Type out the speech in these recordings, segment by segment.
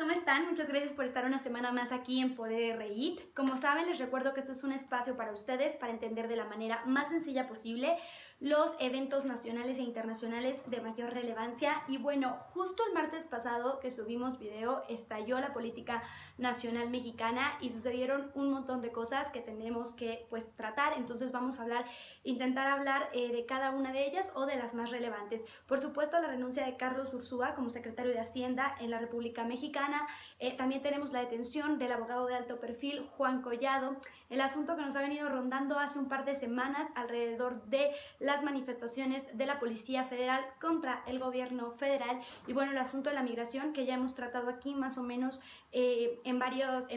¿cómo están? Muchas gracias por estar una semana más aquí en Poder RI. Como saben, les recuerdo que esto es un espacio para ustedes para entender de la manera más sencilla posible los eventos nacionales e internacionales de mayor relevancia. Y bueno, justo el martes pasado que subimos video, estalló la política nacional mexicana y sucedieron un montón de cosas que tenemos que tratar. Entonces vamos a intentar hablar de cada una de ellas o de las más relevantes. Por supuesto, la renuncia de Carlos Ursúa como secretario de Hacienda en la República Mexicana. También tenemos la detención del abogado de alto perfil Juan Collado, el asunto que nos ha venido rondando hace un par de semanas alrededor de las manifestaciones de la Policía Federal contra el gobierno federal, y bueno, el asunto de la migración que ya hemos tratado aquí más o menos en varias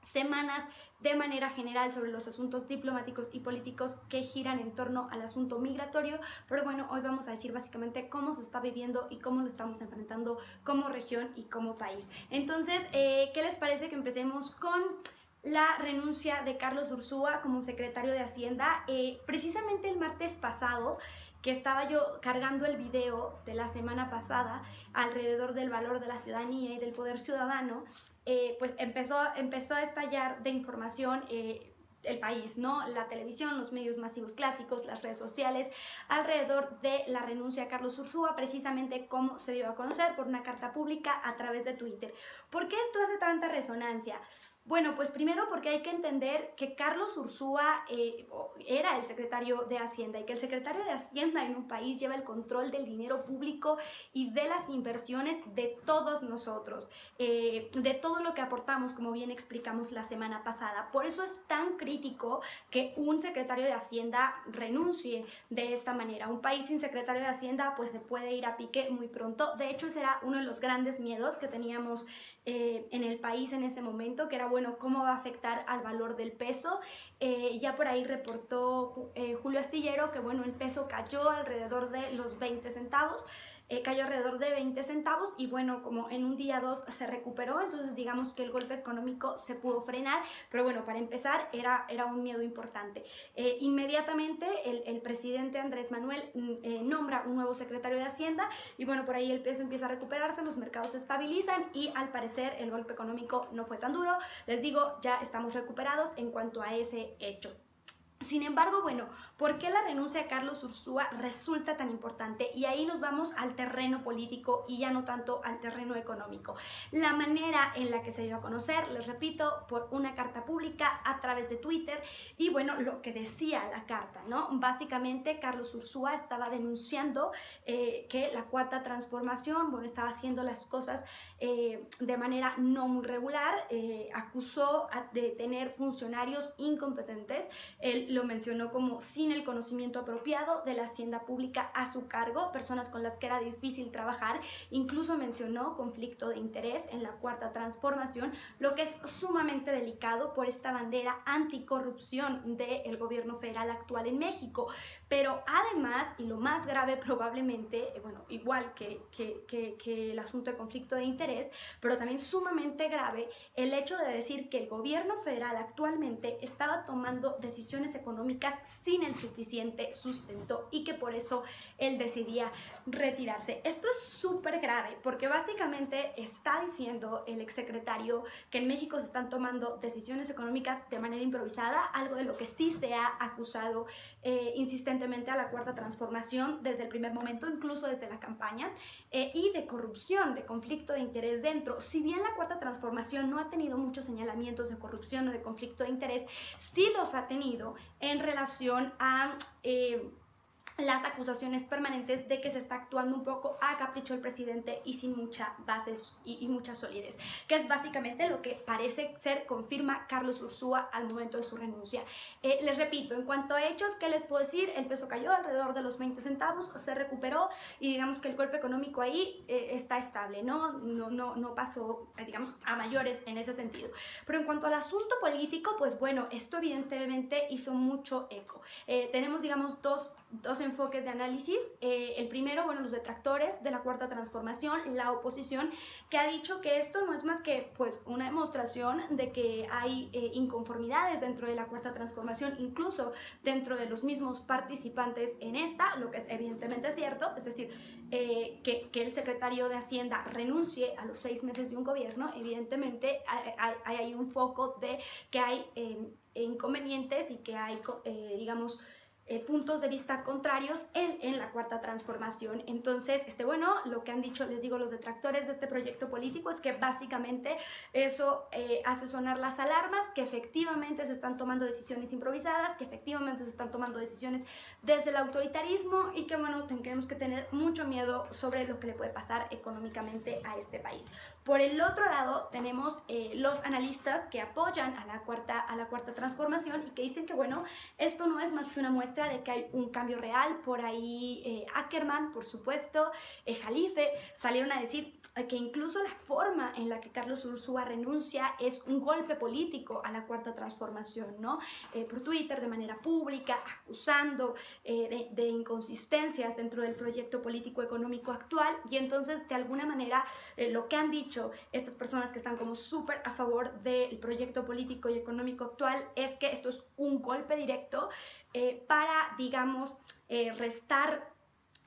semanas de manera general sobre los asuntos diplomáticos y políticos que giran en torno al asunto migratorio. Pero bueno, hoy vamos a decir básicamente cómo se está viviendo y cómo lo estamos enfrentando como región y como país. Entonces, ¿qué les parece que empecemos con la renuncia de Carlos Ursúa como secretario de Hacienda? Precisamente el martes pasado, que estaba yo cargando el video de la semana pasada alrededor del valor de la ciudadanía y del poder ciudadano, pues empezó a estallar de información el país, ¿no? La televisión, los medios masivos clásicos, las redes sociales, alrededor de la renuncia de Carlos Ursúa, precisamente cómo se dio a conocer por una carta pública a través de Twitter. ¿Por qué esto hace tanta resonancia? Bueno, pues primero porque hay que entender que Carlos Ursúa era el secretario de Hacienda, y que el secretario de Hacienda en un país lleva el control del dinero público y de las inversiones de todos nosotros, de todo lo que aportamos, como bien explicamos la semana pasada. Por eso es tan crítico que un secretario de Hacienda renuncie de esta manera. Un país sin secretario de Hacienda pues se puede ir a pique muy pronto. De hecho, ese era uno de los grandes miedos que teníamos en el país en ese momento, que era, bueno, cómo va a afectar al valor del peso. Ya por ahí reportó Julio Astillero que, bueno, el peso cayó alrededor de los 20 centavos. Cayó alrededor de 20 centavos y bueno, como en un día o dos se recuperó, entonces digamos que el golpe económico se pudo frenar. Pero bueno, para empezar era un miedo importante. Inmediatamente el presidente Andrés Manuel nombra un nuevo secretario de Hacienda y bueno, por ahí el peso empieza a recuperarse, los mercados se estabilizan y al parecer el golpe económico no fue tan duro. Les digo, ya estamos recuperados en cuanto a ese hecho. Sin embargo, bueno, ¿por qué la renuncia de Carlos Ursúa resulta tan importante? Y ahí nos vamos al terreno político y ya no tanto al terreno económico. La manera en la que se dio a conocer, les repito, por una carta pública a través de Twitter. Y bueno, lo que decía la carta, ¿no? Básicamente, Carlos Ursúa estaba denunciando que la Cuarta Transformación, bueno, estaba haciendo las cosas de manera no muy regular. Acusó de tener funcionarios incompetentes. Él lo mencionó como sin el conocimiento apropiado de la hacienda pública a su cargo, personas con las que era difícil trabajar. Incluso mencionó conflicto de interés en la Cuarta Transformación, lo que es sumamente delicado por esta bandera anticorrupción del gobierno federal actual en México. Pero además, y lo más grave probablemente, bueno, igual que el asunto de conflicto de interés, pero también sumamente grave, el hecho de decir que el gobierno federal actualmente estaba tomando decisiones económicas sin el suficiente sustento y que por eso él decidía retirarse. Esto es súper grave porque básicamente está diciendo el exsecretario que en México se están tomando decisiones económicas de manera improvisada, algo de lo que sí se ha acusado insistentemente a la Cuarta Transformación desde el primer momento, incluso desde la campaña, y de corrupción, de conflicto de interés dentro. Si bien la Cuarta Transformación no ha tenido muchos señalamientos de corrupción o de conflicto de interés, sí los ha tenido en relación a las acusaciones permanentes de que se está actuando un poco a capricho del presidente y sin mucha base y mucha solidez, que es básicamente lo que parece ser confirma Carlos Ursúa al momento de su renuncia. Les repito, en cuanto a hechos, ¿qué les puedo decir? El peso cayó alrededor de los 20 centavos, se recuperó y digamos que el golpe económico ahí está estable, no pasó, digamos, a mayores en ese sentido. Pero en cuanto al asunto político, pues bueno, esto evidentemente hizo mucho eco. Tenemos, digamos, dos enfoques de análisis. El primero, bueno, los detractores de la Cuarta Transformación, la oposición, que ha dicho que esto no es más que pues una demostración de que hay inconformidades dentro de la Cuarta Transformación, incluso dentro de los mismos participantes en esta, lo que es evidentemente cierto, es decir, que el secretario de Hacienda renuncie a los 6 meses de un gobierno. Evidentemente hay un foco de que hay inconvenientes y que hay, digamos, puntos de vista contrarios en la Cuarta Transformación. Entonces, bueno, lo que han dicho, les digo, los detractores de este proyecto político es que básicamente eso hace sonar las alarmas, que efectivamente se están tomando decisiones improvisadas, que efectivamente se están tomando decisiones desde el autoritarismo y que, bueno, tenemos que tener mucho miedo sobre lo que le puede pasar económicamente a este país. Por el otro lado, tenemos los analistas que apoyan a la cuarta Transformación y que dicen que, bueno, esto no es más que una muestra de que hay un cambio real. Por ahí Ackerman, por supuesto, Jalife, salieron a decir que incluso la forma en la que Carlos Ursúa renuncia es un golpe político a la Cuarta Transformación, ¿no? Por Twitter, de manera pública, acusando de inconsistencias dentro del proyecto político económico actual. Y entonces, de alguna manera, lo que han dicho estas personas que están como súper a favor del proyecto político y económico actual es que esto es un golpe directo para, digamos, restar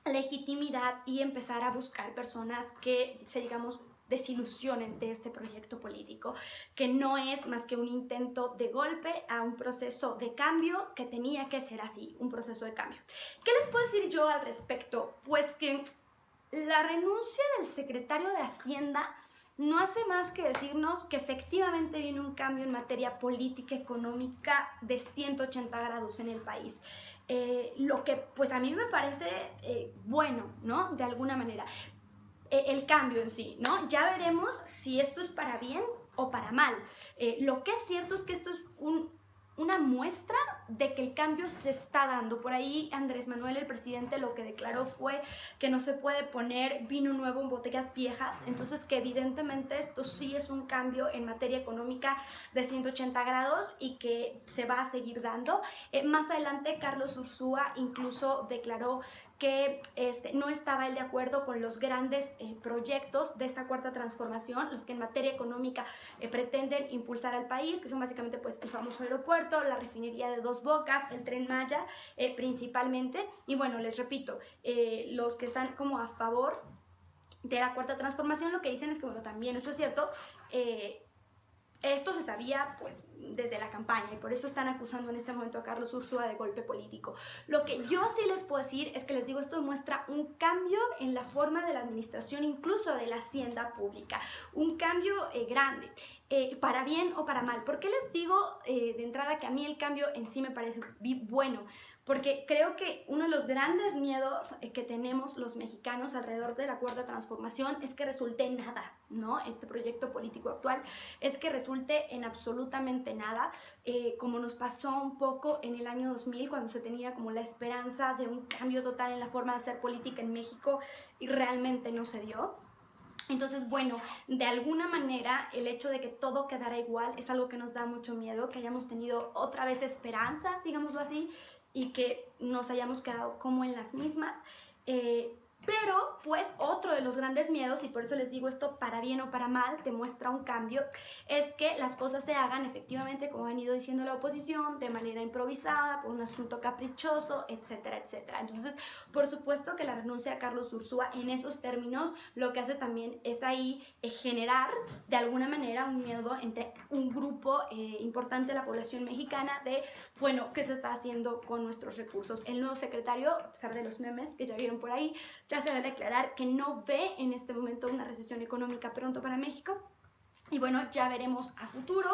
legitimidad y empezar a buscar personas que se, digamos, desilusionen de este proyecto político, que no es más que un intento de golpe a un proceso de cambio que tenía que ser así, un proceso de cambio. ¿Qué les puedo decir yo al respecto? Pues que la renuncia del secretario de Hacienda no hace más que decirnos que efectivamente viene un cambio en materia política económica de 180 grados en el país. Lo que pues a mí me parece bueno, ¿no? De alguna manera. El cambio en sí, ¿no? Ya veremos si esto es para bien o para mal. Lo que es cierto es que esto es una muestra de que el cambio se está dando. Por ahí Andrés Manuel, el presidente, lo que declaró fue que no se puede poner vino nuevo en botellas viejas, entonces que evidentemente esto sí es un cambio en materia económica de 180 grados y que se va a seguir dando. Más adelante Carlos Ursúa incluso declaró que no estaba él de acuerdo con los grandes proyectos de esta Cuarta Transformación, los que en materia económica pretenden impulsar al país, que son básicamente pues el famoso aeropuerto, la refinería de Dos Bocas, el Tren Maya principalmente. Y bueno, les repito, los que están como a favor de la Cuarta Transformación lo que dicen es que, bueno, también eso es cierto, esto se sabía pues desde la campaña y por eso están acusando en este momento a Carlos Ursúa de golpe político. Lo que yo sí les puedo decir es que les digo, esto muestra un cambio en la forma de la administración, incluso de la hacienda pública, un cambio grande, para bien o para mal. ¿Por qué les digo de entrada que a mí el cambio en sí me parece bueno? Porque creo que uno de los grandes miedos que tenemos los mexicanos alrededor de la Cuarta Transformación es que resulte en nada, ¿no? Este proyecto político actual es que resulte en absolutamente nada, como nos pasó un poco en el año 2000, cuando se tenía como la esperanza de un cambio total en la forma de hacer política en México y realmente no se dio. Entonces, bueno, de alguna manera el hecho de que todo quedara igual es algo que nos da mucho miedo, que hayamos tenido otra vez esperanza, digámoslo así, y que nos hayamos quedado como en las mismas. Pero, pues, otro de los grandes miedos, y por eso les digo esto para bien o para mal, te muestra un cambio, es que las cosas se hagan efectivamente, como ha venido diciendo la oposición, de manera improvisada, por un asunto caprichoso, etcétera, etcétera. Entonces, por supuesto que la renuncia a Carlos Ursúa en esos términos lo que hace también es ahí generar de alguna manera un miedo entre un grupo importante de la población mexicana de, bueno, ¿qué se está haciendo con nuestros recursos? El nuevo secretario, a pesar de los memes que ya vieron por ahí, ya se debe declarar que no ve en este momento una recesión económica pronto para México. Y bueno, ya veremos a futuro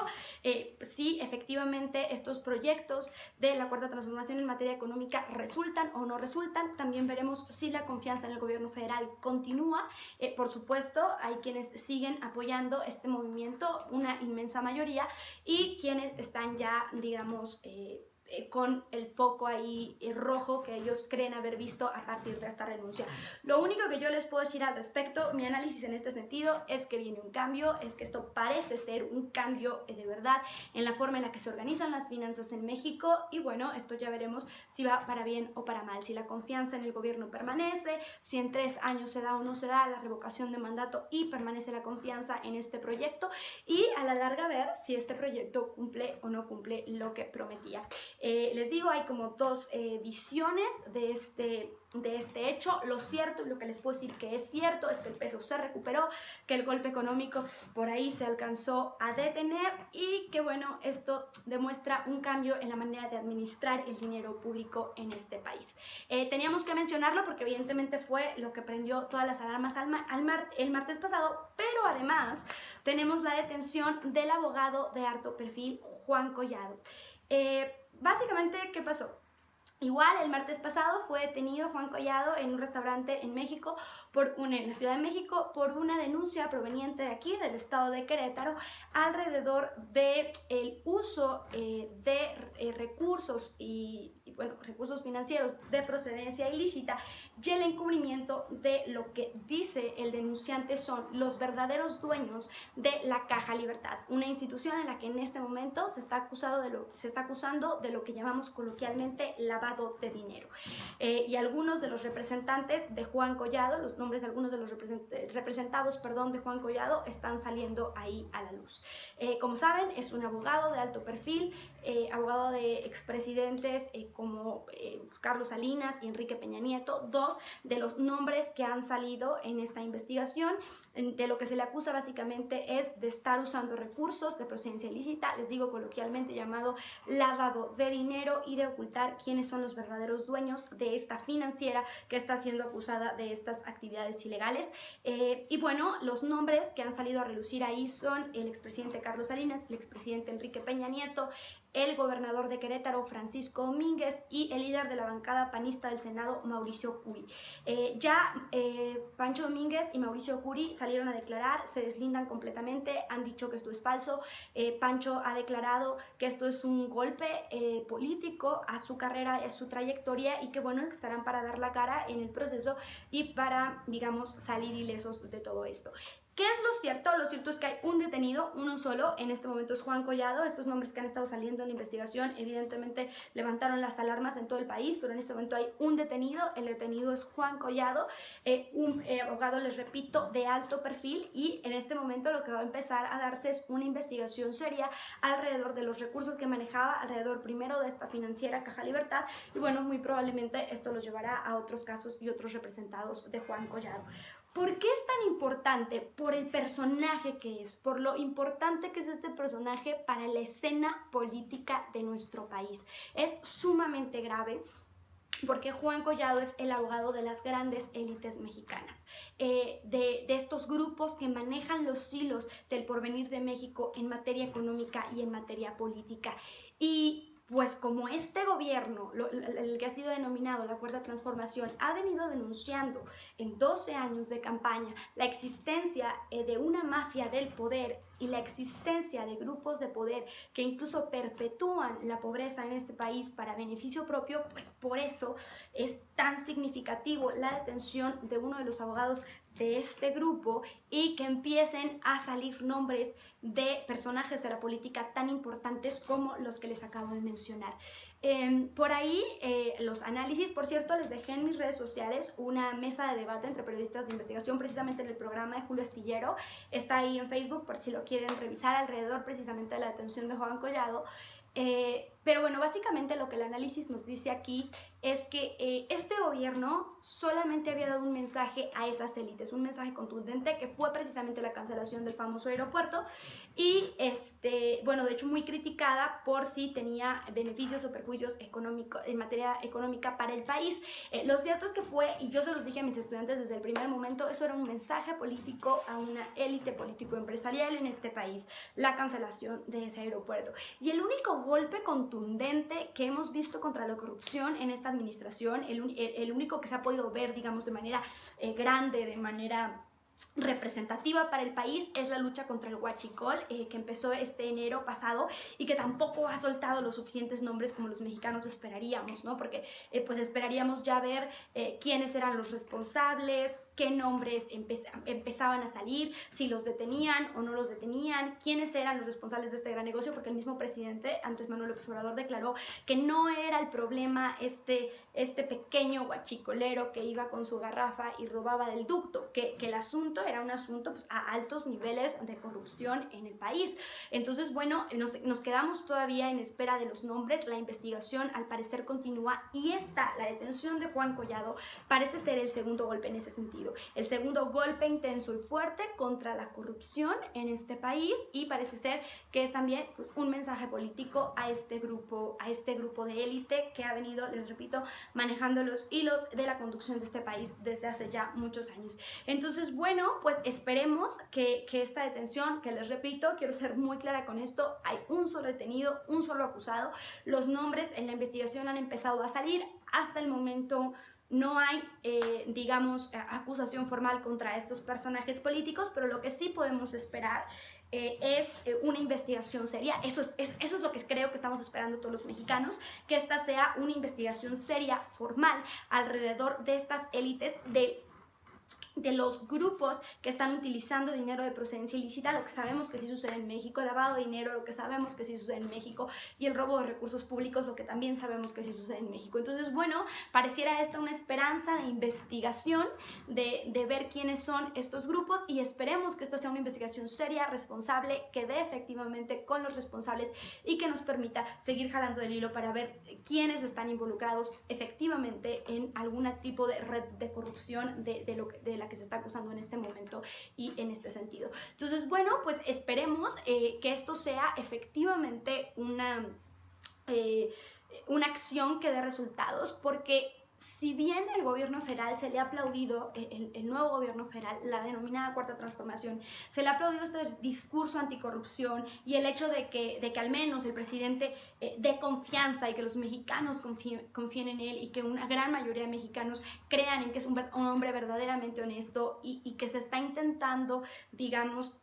si efectivamente estos proyectos de la Cuarta Transformación en materia económica resultan o no resultan. También veremos si la confianza en el gobierno federal continúa. Por supuesto, hay quienes siguen apoyando este movimiento, una inmensa mayoría, y quienes están ya, digamos, con el foco ahí rojo que ellos creen haber visto a partir de esta renuncia. Lo único que yo les puedo decir al respecto, mi análisis en este sentido, es que viene un cambio, es que esto parece ser un cambio de verdad en la forma en la que se organizan las finanzas en México, y bueno, esto ya veremos si va para bien o para mal, si la confianza en el gobierno permanece, si en 3 años se da o no se da la revocación de mandato y permanece la confianza en este proyecto, y a la larga ver si este proyecto cumple o no cumple lo que prometía. Les digo, hay como dos visiones de este hecho. Lo cierto y lo que les puedo decir que es cierto es que el peso se recuperó, que el golpe económico por ahí se alcanzó a detener y que bueno, esto demuestra un cambio en la manera de administrar el dinero público en este país. Teníamos que mencionarlo porque evidentemente fue lo que prendió todas las alarmas el martes pasado, pero además tenemos la detención del abogado de alto perfil Juan Collado. Básicamente, ¿qué pasó? Igual el martes pasado fue detenido Juan Collado en un restaurante en México, en la Ciudad de México, por una denuncia proveniente de aquí, del estado de Querétaro, alrededor del uso de recursos recursos financieros de procedencia ilícita y el encubrimiento de lo que dice el denunciante son los verdaderos dueños de la Caja Libertad, una institución en la que en este momento se está acusando de lo que llamamos coloquialmente lavado de dinero. Y algunos de los representantes de Juan Collado, los nombres de algunos de los representados de Juan Collado están saliendo ahí a la luz. Como saben, es un abogado de alto perfil, abogado de expresidentes como Carlos Salinas y Enrique Peña Nieto, dos de los nombres que han salido en esta investigación. De lo que se le acusa básicamente es de estar usando recursos de procedencia ilícita, les digo coloquialmente llamado lavado de dinero, y de ocultar quiénes son los verdaderos dueños de esta financiera que está siendo acusada de estas actividades ilegales. Y bueno, los nombres que han salido a relucir ahí son el expresidente Carlos Salinas, el expresidente Enrique Peña Nieto, el gobernador de Querétaro, Francisco Domínguez, y el líder de la bancada panista del Senado, Mauricio Curi. Pancho Domínguez y Mauricio Curi salieron a declarar, se deslindan completamente, han dicho que esto es falso. Pancho ha declarado que esto es un golpe político a su carrera y a su trayectoria, y que bueno, estarán para dar la cara en el proceso y para, digamos, salir ilesos de todo esto. ¿Qué es lo cierto? Lo cierto es que hay un detenido, uno solo, en este momento es Juan Collado. Estos nombres que han estado saliendo en la investigación evidentemente levantaron las alarmas en todo el país, pero en este momento hay un detenido, el detenido es Juan Collado, un abogado, les repito, de alto perfil, y en este momento lo que va a empezar a darse es una investigación seria alrededor de los recursos que manejaba, alrededor primero de esta financiera Caja Libertad, y bueno, muy probablemente esto los llevará a otros casos y otros representados de Juan Collado. ¿Por qué es tan importante? Por el personaje que es, por lo importante que es este personaje para la escena política de nuestro país. Es sumamente grave porque Juan Collado es el abogado de las grandes élites mexicanas, de estos grupos que manejan los hilos del porvenir de México en materia económica y en materia política. Y pues como este gobierno, el que ha sido denominado la Cuarta Transformación, ha venido denunciando en 12 años de campaña la existencia de una mafia del poder y la existencia de grupos de poder que incluso perpetúan la pobreza en este país para beneficio propio, pues por eso es tan significativo la detención de uno de los abogados de este grupo, y que empiecen a salir nombres de personajes de la política tan importantes como los que les acabo de mencionar. Por ahí los análisis, por cierto, les dejé en mis redes sociales una mesa de debate entre periodistas de investigación, precisamente en el programa de Julio Astillero, está ahí en Facebook por si lo quieren revisar, alrededor precisamente de la detención de Juan Collado. Pero bueno, básicamente lo que el análisis nos dice aquí es que este gobierno solamente había dado un mensaje a esas élites, un mensaje contundente que fue precisamente la cancelación del famoso aeropuerto, y bueno, de hecho muy criticada por si tenía beneficios o perjuicios económicos en materia económica para el país. Lo cierto es que fue, y yo se los dije a mis estudiantes desde el primer momento, eso era un mensaje político a una élite político-empresarial en este país, la cancelación de ese aeropuerto. Y el único golpe contundente que hemos visto contra la corrupción en esta administración, el único que se ha podido ver, digamos, de manera grande, de manera representativa para el país es la lucha contra el huachicol, que empezó este enero pasado y que tampoco ha soltado los suficientes nombres como los mexicanos esperaríamos, ¿no? Porque pues esperaríamos ya ver quiénes eran los responsables, qué nombres empezaban a salir, si los detenían o no los detenían, quiénes eran los responsables de este gran negocio, porque el mismo presidente Andrés Manuel López Obrador declaró que no era el problema este pequeño huachicolero que iba con su garrafa y robaba del ducto, que el asunto era un asunto pues, a altos niveles de corrupción en el país. Entonces, bueno, nos quedamos todavía en espera de los nombres. La investigación al parecer continúa y la detención de Juan Collado parece ser el segundo golpe en ese sentido. El segundo golpe intenso y fuerte contra la corrupción en este país, y parece ser que es también pues, un mensaje político a este grupo de élite que ha venido, les repito, manejando los hilos de la conducción de este país desde hace ya muchos años. Entonces, bueno, pues esperemos que esta detención, que les repito, quiero ser muy clara con esto, hay un solo detenido, un solo acusado, los nombres en la investigación han empezado a salir, hasta el momento no hay, digamos, acusación formal contra estos personajes políticos, pero lo que sí podemos esperar es una investigación seria. Eso es lo que creo que estamos esperando todos los mexicanos, que esta sea una investigación seria, formal, alrededor de estas élites de los grupos que están utilizando dinero de procedencia ilícita, lo que sabemos que sí sucede en México, el lavado de dinero, lo que sabemos que sí sucede en México, y el robo de recursos públicos, lo que también sabemos que sí sucede en México. Entonces, bueno, pareciera esta una esperanza de investigación, de ver quiénes son estos grupos, y esperemos que esta sea una investigación seria, responsable, que dé efectivamente con los responsables y que nos permita seguir jalando del hilo para ver quiénes están involucrados efectivamente en algún tipo de red de corrupción de la que se está acusando en este momento y en este sentido. Entonces, bueno, pues esperemos que esto sea efectivamente una acción que dé resultados, porque si bien el gobierno federal se le ha aplaudido, el nuevo gobierno federal, la denominada Cuarta Transformación, se le ha aplaudido este discurso anticorrupción y el hecho de que al menos el presidente dé confianza y que los mexicanos confíen en él, y que una gran mayoría de mexicanos crean en que es un hombre verdaderamente honesto, y que se está intentando, digamos,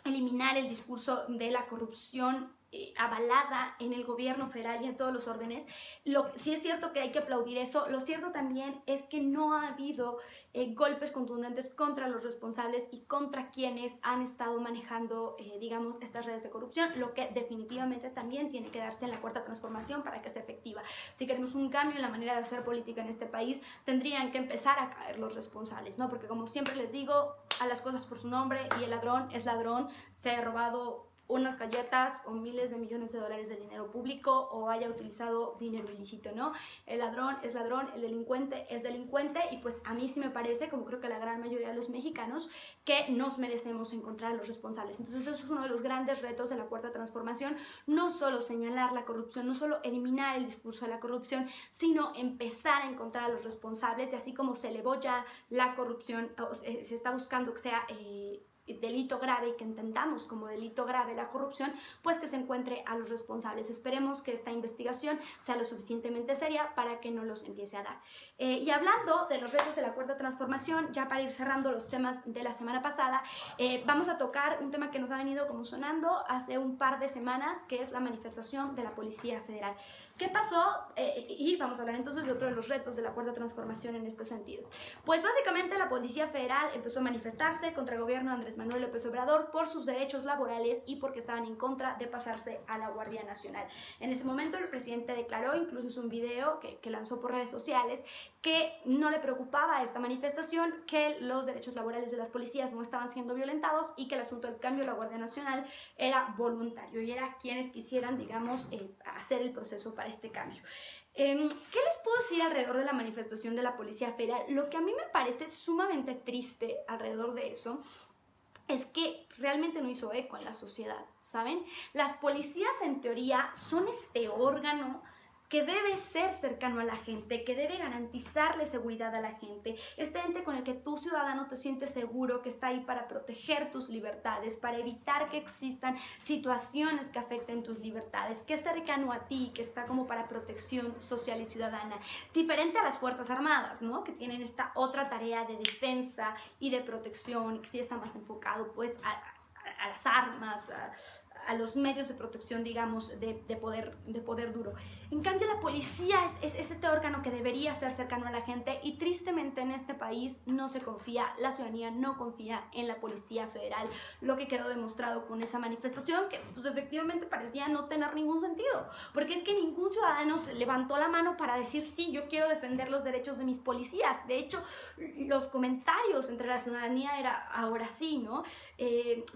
eliminar el discurso de la corrupción avalada en el gobierno federal y en todos los órdenes. Sí es cierto que hay que aplaudir eso. Lo cierto también es que no ha habido golpes contundentes contra los responsables y contra quienes han estado manejando, digamos, estas redes de corrupción, lo que definitivamente también tiene que darse en la Cuarta Transformación para que sea efectiva. Si queremos un cambio en la manera de hacer política en este país, tendrían que empezar a caer los responsables, ¿no? Porque como siempre les digo, a las cosas por su nombre, y el ladrón es ladrón, se ha robado unas galletas o miles de millones de dólares de dinero público, o haya utilizado dinero ilícito, ¿no? El ladrón es ladrón, el delincuente es delincuente, y pues a mí sí me parece, como creo que la gran mayoría de los mexicanos, que nos merecemos encontrar a los responsables. Entonces eso es uno de los grandes retos de la Cuarta Transformación, no solo señalar la corrupción, no solo eliminar el discurso de la corrupción, sino empezar a encontrar a los responsables, y así como se elevó ya la corrupción, se está buscando que sea delito grave, y que entendamos como delito grave la corrupción, pues que se encuentre a los responsables. Esperemos que esta investigación sea lo suficientemente seria para que no los empiece a dar. Y hablando de los retos de la Cuarta Transformación, ya para ir cerrando los temas de la semana pasada, vamos a tocar un tema que nos ha venido como sonando hace un par de semanas, que es la manifestación de la Policía Federal. ¿Qué pasó? Y vamos a hablar entonces de otro de los retos de la Cuarta Transformación en este sentido. Pues básicamente la Policía Federal empezó a manifestarse contra el gobierno de Andrés Manuel López Obrador por sus derechos laborales y porque estaban en contra de pasarse a la Guardia Nacional. En ese momento el presidente declaró, incluso hizo un video que lanzó por redes sociales, que no le preocupaba esta manifestación, que los derechos laborales de las policías no estaban siendo violentados, y que el asunto del cambio de la Guardia Nacional era voluntario y era quienes quisieran, digamos, hacer el proceso para este cambio. ¿Qué les puedo decir alrededor de la manifestación de la Policía Federal? Lo que a mí me parece sumamente triste alrededor de eso es que realmente no hizo eco en la sociedad, ¿saben? Las policías, en teoría, son este órgano que debe ser cercano a la gente, que debe garantizarle seguridad a la gente, este ente con el que tú, ciudadano, te sientes seguro, que está ahí para proteger tus libertades, para evitar que existan situaciones que afecten tus libertades, que es cercano a ti, que está como para protección social y ciudadana, diferente a las Fuerzas Armadas, ¿no? Que tienen esta otra tarea de defensa y de protección, que sí está más enfocado pues a las armas, a los medios de protección, digamos, de poder duro. En cambio, la policía es este órgano que debería ser cercano a la gente, y tristemente en este país no se confía, la ciudadanía no confía en la Policía Federal, lo que quedó demostrado con esa manifestación que pues efectivamente parecía no tener ningún sentido, porque es que ningún ciudadano se levantó la mano para decir sí, yo quiero defender los derechos de mis policías. De hecho, los comentarios entre la ciudadanía era ahora sí, ¿no?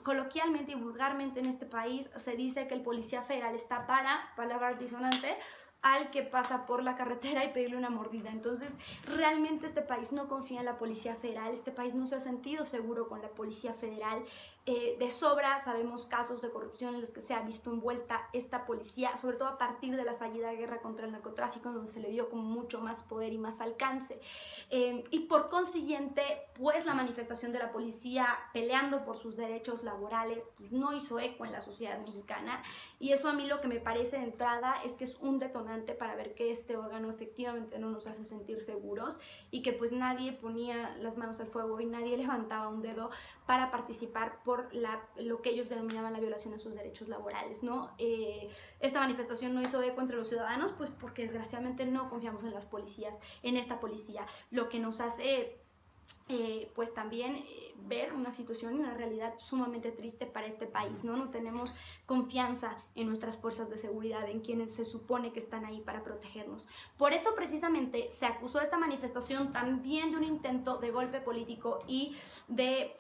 Coloquialmente y vulgarmente en este país se dice que el policía federal está para, palabra disonante, al que pasa por la carretera y pedirle una mordida. Entonces, realmente este país no confía en la Policía Federal, este país no se ha sentido seguro con la Policía Federal. De sobra sabemos casos de corrupción en los que se ha visto envuelta esta policía, sobre todo a partir de la fallida guerra contra el narcotráfico, donde se le dio como mucho más poder y más alcance. Y por consiguiente, pues la manifestación de la policía peleando por sus derechos laborales pues, no hizo eco en la sociedad mexicana, y eso a mí lo que me parece de entrada es que es un detonante para ver que este órgano efectivamente no nos hace sentir seguros, y que pues nadie ponía las manos al fuego y nadie levantaba un dedo para participar por lo que ellos denominaban la violación a sus derechos laborales, ¿no? Esta manifestación no hizo eco entre los ciudadanos, pues porque desgraciadamente no confiamos en las policías, en esta policía, lo que nos hace pues también ver una situación y una realidad sumamente triste para este país, ¿no? No tenemos confianza en nuestras fuerzas de seguridad, en quienes se supone que están ahí para protegernos. Por eso precisamente se acusó esta manifestación también de un intento de golpe político y de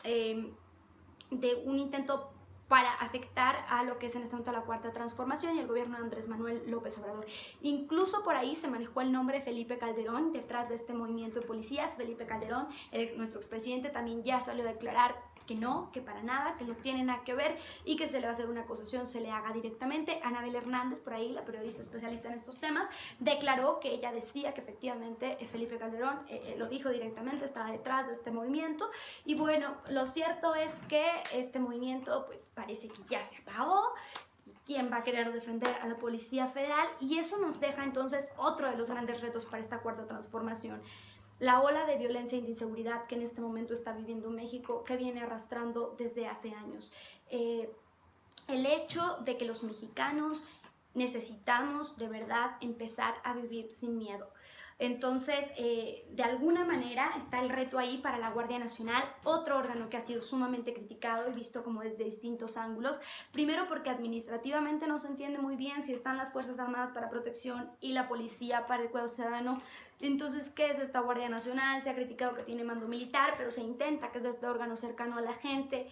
un intento para afectar a lo que es en este momento la Cuarta Transformación y el gobierno de Andrés Manuel López Obrador. Incluso por ahí se manejó el nombre Felipe Calderón detrás de este movimiento de policías. Felipe Calderón, nuestro expresidente, también ya salió a declarar que no, que para nada, que no tiene nada que ver y que se le va a hacer una acusación, se le haga directamente. Anabel Hernández, por ahí, la periodista especialista en estos temas, declaró que ella decía que efectivamente Felipe Calderón lo dijo directamente, estaba detrás de este movimiento. Y bueno, lo cierto es que este movimiento pues parece que ya se apagó. ¿Quién va a querer defender a la Policía Federal? Y eso nos deja entonces otro de los grandes retos para esta Cuarta Transformación. La ola de violencia y de inseguridad que en este momento está viviendo México, que viene arrastrando desde hace años. El hecho de que los mexicanos necesitamos de verdad empezar a vivir sin miedo. Entonces, de alguna manera está el reto ahí para la Guardia Nacional, otro órgano que ha sido sumamente criticado y visto como desde distintos ángulos. Primero porque administrativamente no se entiende muy bien si están las Fuerzas Armadas para protección y la policía para el cuidado ciudadano. Entonces, ¿qué es esta Guardia Nacional? Se ha criticado que tiene mando militar, pero se intenta que es este órgano cercano a la gente.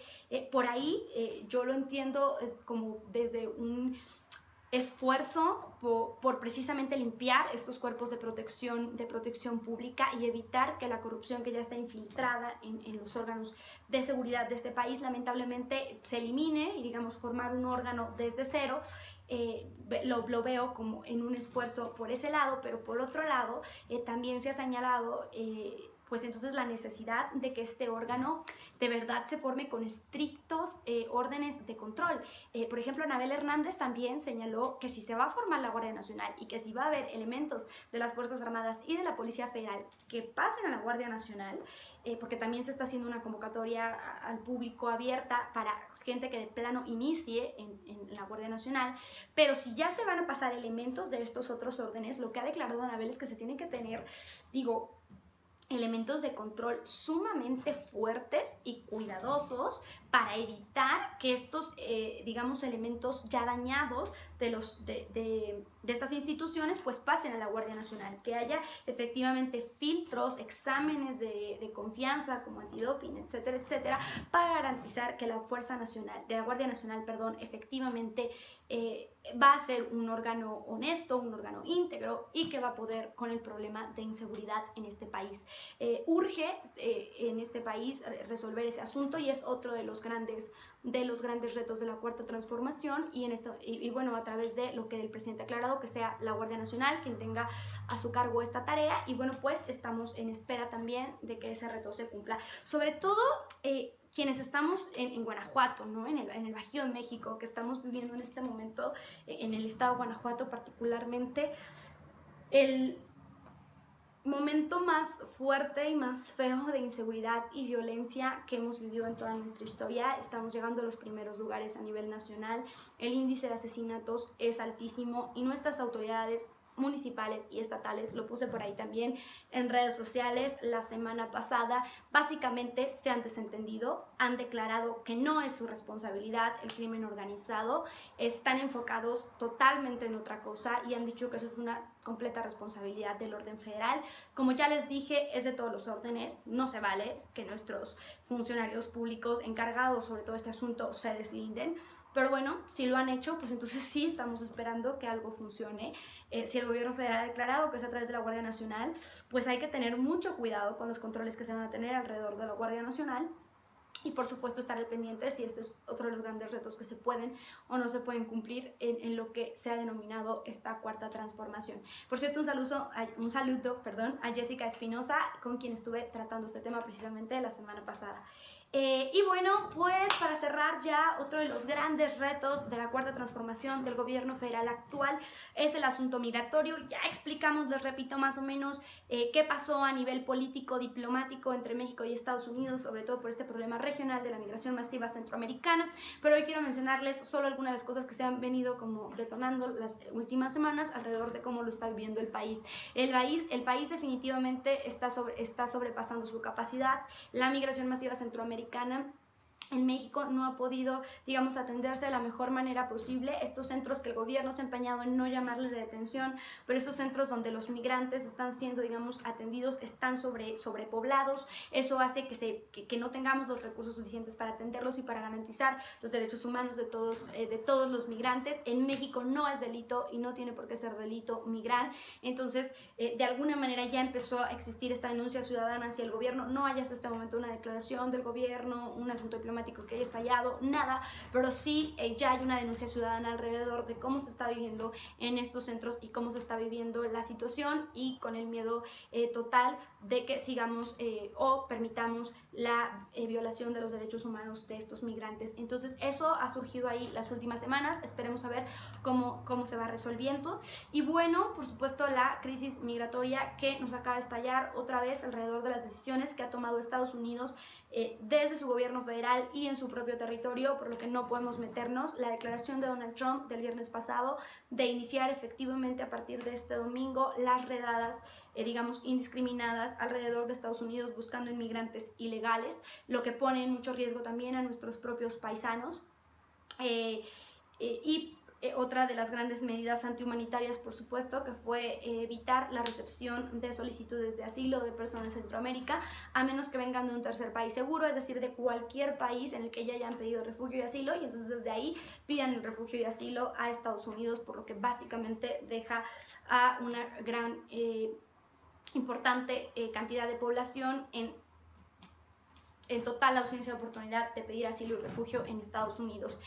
Por ahí yo lo entiendo como desde un esfuerzo por precisamente limpiar estos cuerpos de protección pública y evitar que la corrupción que ya está infiltrada en los órganos de seguridad de este país lamentablemente se elimine y digamos formar un órgano desde cero. Lo veo como en un esfuerzo por ese lado, pero por otro lado también se ha señalado pues entonces la necesidad de que este órgano de verdad se forme con estrictos órdenes de control. Por ejemplo, Anabel Hernández también señaló que si se va a formar la Guardia Nacional y que si va a haber elementos de las Fuerzas Armadas y de la Policía Federal que pasen a la Guardia Nacional, porque también se está haciendo una convocatoria al público abierta para gente que de plano inicie en la Guardia Nacional, pero si ya se van a pasar elementos de estos otros órdenes, lo que ha declarado Anabel es que se tienen que tener, elementos de control sumamente fuertes y cuidadosos para evitar que estos, elementos ya dañados de estas instituciones pues pasen a la Guardia Nacional, que haya efectivamente filtros, exámenes de confianza como antidoping, etcétera, etcétera, para garantizar que la Guardia Nacional, efectivamente va a ser un órgano honesto, un órgano íntegro y que va a poder con el problema de inseguridad en este país. Urge en este país resolver ese asunto y es otro de los los grandes retos de la Cuarta Transformación y bueno, a través de lo que el presidente ha aclarado, que sea la Guardia Nacional quien tenga a su cargo esta tarea. Y bueno, pues estamos en espera también de que ese reto se cumpla. Sobre todo quienes estamos en Guanajuato, ¿no? en el Bajío de México, que estamos viviendo en este momento, en el estado de Guanajuato particularmente, el momento más fuerte y más feo de inseguridad y violencia que hemos vivido en toda nuestra historia. Estamos llegando a los primeros lugares a nivel nacional, el índice de asesinatos es altísimo y nuestras autoridades municipales y estatales, lo puse por ahí también en redes sociales la semana pasada, básicamente se han desentendido, han declarado que no es su responsabilidad el crimen organizado, están enfocados totalmente en otra cosa y han dicho que eso es una completa responsabilidad del orden federal. Como ya les dije, es de todos los órdenes, no se vale que nuestros funcionarios públicos encargados sobre todo este asunto se deslinden. Pero bueno, si lo han hecho, pues entonces sí estamos esperando que algo funcione. Si el gobierno federal ha declarado que es a través de la Guardia Nacional, pues hay que tener mucho cuidado con los controles que se van a tener alrededor de la Guardia Nacional. Y por supuesto estar al pendiente si este es otro de los grandes retos que se pueden o no se pueden cumplir en lo que se ha denominado esta Cuarta Transformación. Por cierto, un saludo a Jessica Espinosa, con quien estuve tratando este tema precisamente la semana pasada. Y bueno, pues para cerrar ya, otro de los grandes retos de la Cuarta Transformación del gobierno federal actual es el asunto migratorio. Ya explicamos, les repito, más o menos qué pasó a nivel político, diplomático entre México y Estados Unidos, sobre todo por este problema regional de la migración masiva centroamericana, pero hoy quiero mencionarles solo algunas de las cosas que se han venido como detonando las últimas semanas alrededor de cómo lo está viviendo el país. El país definitivamente está sobrepasando su capacidad. La migración masiva centroamericana en México no ha podido, digamos, atenderse de la mejor manera posible. Estos centros que el gobierno se ha empeñado en no llamarles de detención, pero esos centros donde los migrantes están siendo, digamos, atendidos, están sobrepoblados. Eso hace que no tengamos los recursos suficientes para atenderlos y para garantizar los derechos humanos de todos los migrantes. En México no es delito y no tiene por qué ser delito migrar. Entonces, de alguna manera ya empezó a existir esta denuncia ciudadana hacia el gobierno. No hay hasta este momento una declaración del gobierno, un asunto diplomático que haya estallado, nada, pero sí ya hay una denuncia ciudadana alrededor de cómo se está viviendo en estos centros y cómo se está viviendo la situación, y con el miedo total de que sigamos o permitamos la violación de los derechos humanos de estos migrantes. Entonces eso ha surgido ahí las últimas semanas, esperemos a ver cómo se va resolviendo. Y bueno, por supuesto, la crisis migratoria que nos acaba de estallar otra vez alrededor de las decisiones que ha tomado Estados Unidos desde su gobierno federal y en su propio territorio, por lo que no podemos meternos. La declaración de Donald Trump del viernes pasado de iniciar efectivamente a partir de este domingo las redadas, digamos, indiscriminadas alrededor de Estados Unidos buscando inmigrantes ilegales, lo que pone en mucho riesgo también a nuestros propios paisanos. Otra de las grandes medidas antihumanitarias, por supuesto, que fue evitar la recepción de solicitudes de asilo de personas de Centroamérica, a menos que vengan de un tercer país seguro, es decir, de cualquier país en el que ya hayan pedido refugio y asilo, y entonces desde ahí pidan el refugio y asilo a Estados Unidos, por lo que básicamente deja a una gran importante cantidad de población en total ausencia de oportunidad de pedir asilo y refugio en Estados Unidos.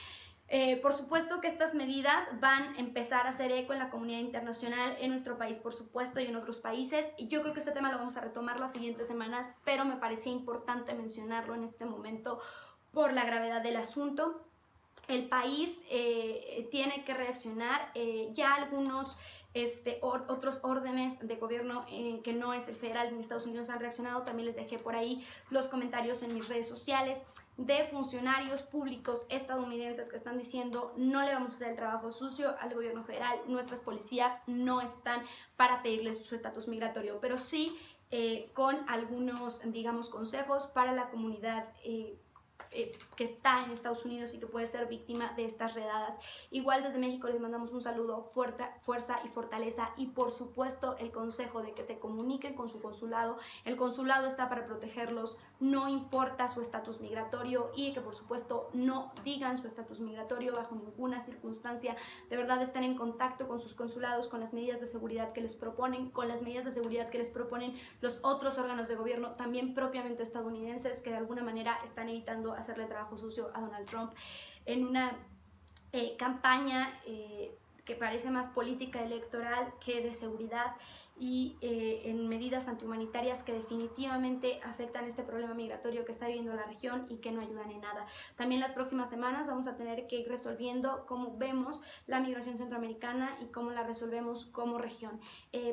Por supuesto que estas medidas van a empezar a hacer eco en la comunidad internacional, en nuestro país, por supuesto, y en otros países. Y yo creo que este tema lo vamos a retomar las siguientes semanas, pero me parecía importante mencionarlo en este momento por la gravedad del asunto. El país tiene que reaccionar. Ya algunos otros órdenes de gobierno que no es el federal ni Estados Unidos han reaccionado. También les dejé por ahí los comentarios en mis redes sociales de funcionarios públicos estadounidenses que están diciendo: no le vamos a hacer el trabajo sucio al gobierno federal, nuestras policías no están para pedirles su estatus migratorio, pero sí con algunos, digamos, consejos para la comunidad que está en Estados Unidos y que puede ser víctima de estas redadas. Igual desde México les mandamos un saludo, fuerza y fortaleza, y por supuesto el consejo de que se comuniquen con su consulado. El consulado está para protegerlos no importa su estatus migratorio y que por supuesto no digan su estatus migratorio bajo ninguna circunstancia. De verdad estén en contacto con sus consulados, con las medidas de seguridad que les proponen, con las medidas de seguridad que les proponen los otros órganos de gobierno, también propiamente estadounidenses, que de alguna manera están evitando hacerle trabajo sucio a Donald Trump en una campaña que parece más política electoral que de seguridad, y en medidas antihumanitarias que definitivamente afectan este problema migratorio que está viviendo la región y que no ayudan en nada. También las próximas semanas vamos a tener que ir resolviendo cómo vemos la migración centroamericana y cómo la resolvemos como región.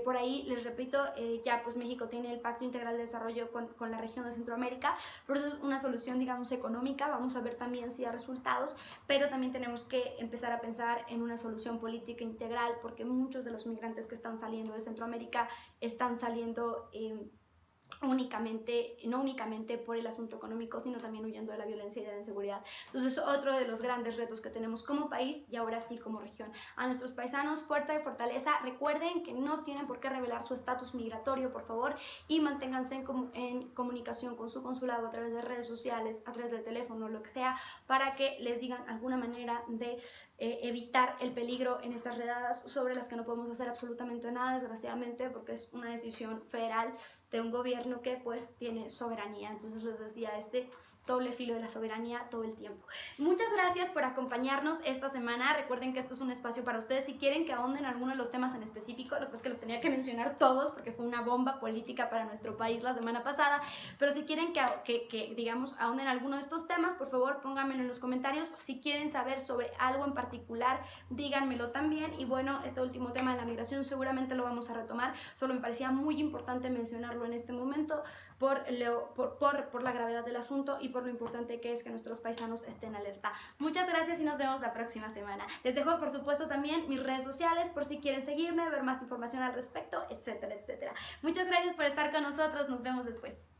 Por ahí, les repito, ya pues México tiene el Pacto Integral de Desarrollo con la región de Centroamérica, por eso es una solución, digamos, económica. Vamos a ver también si da resultados, pero también tenemos que empezar a pensar en una solución política integral, porque muchos de los migrantes que están saliendo de Centroamérica están saliendo no únicamente por el asunto económico, sino también huyendo de la violencia y de la inseguridad. Entonces, otro de los grandes retos que tenemos como país y ahora sí como región. A nuestros paisanos, fuerza y fortaleza. Recuerden que no tienen por qué revelar su estatus migratorio, por favor, y manténganse en comunicación con su consulado a través de redes sociales, a través del teléfono, lo que sea, para que les digan alguna manera de evitar el peligro en estas redadas sobre las que no podemos hacer absolutamente nada, desgraciadamente, porque es una decisión federal de un gobierno que pues tiene soberanía. Entonces les decía, este doble filo de la soberanía todo el tiempo. Muchas gracias por acompañarnos esta semana. Recuerden que esto es un espacio para ustedes. Si quieren que ahonden en alguno de los temas en específico, lo que pasa es que los tenía que mencionar todos porque fue una bomba política para nuestro país la semana pasada, pero si quieren que digamos, ahonden en alguno de estos temas, por favor pónganmelo en los comentarios. Si quieren saber sobre algo en particular, díganmelo también. Y bueno, este último tema de la migración seguramente lo vamos a retomar, solo me parecía muy importante mencionarlo en este momento por la gravedad del asunto y por lo importante que es que nuestros paisanos estén alerta. Muchas gracias y nos vemos la próxima semana. Les dejo por supuesto también mis redes sociales por si quieren seguirme, ver más información al respecto, etcétera, etcétera. Muchas gracias por estar con nosotros, nos vemos después.